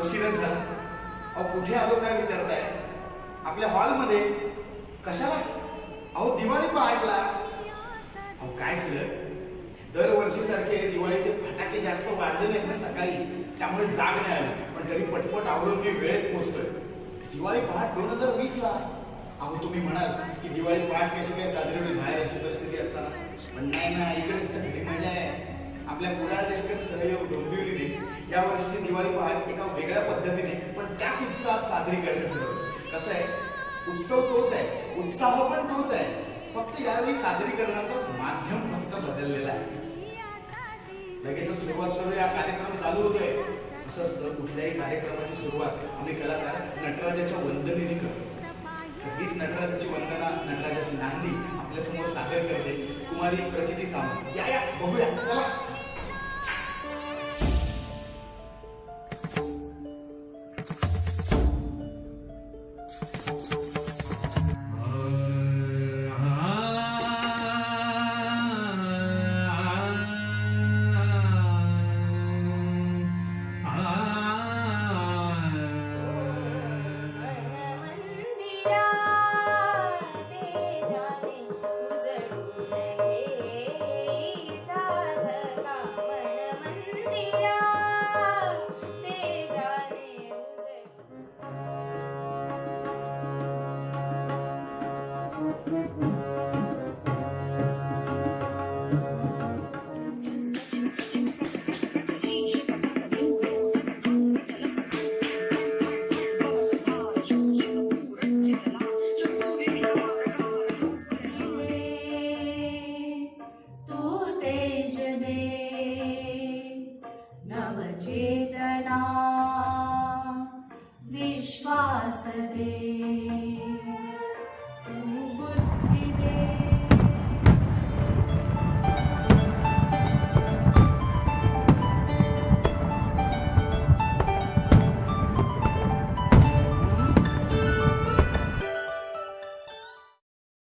उशीरच झाला. अहो कुठे आलो काय विचारताय? आपल्या हॉलमध्ये. कशाला? अहो दिवाळी पाहायला. अहो काय झालं, दरवर्षीसारखे दिवाळीचे फटाके जास्त वाजले नाहीत ना सकाळी, त्यामुळे जाग नाही आली. पण तरी पटपट आवरून मी वेळेत पोहोचलोय. दिवाळी पहाट 2020 ला. अहो तुम्ही म्हणाल की दिवाळी पहाट कशी काय साजरी होईल बाहेर अशी परिस्थिती असताना, पण नाही ना, इकडेच तर घरी मजा आहे. आपल्या पुराण लष्कर सहयोग डोंबिवलीने या वर्षीची दिवाळी पहाट एका वेगळ्या पद्धतीने पण त्याच उत्साहात साजरी करायचं ठरवलं. कसं आहे, उत्सव तोच आहे, उत्साह पण तोच आहे, फक्त यावेळी सादरीकरणाचं माध्यम फक्त बदललेलं आहे. लगेचच सुरुवात करूया. कार्यक्रम चालू होतोय. असं असतं, कुठल्याही कार्यक्रमाची सुरुवात आम्ही कलाकार नटराजाच्या वंदनेने करतो. हीच नटराजाची वंदना, नटराजाची नांदी आपल्या समोर सादर करते कुमारी प्रचिती सावंत. या या बघूया चला.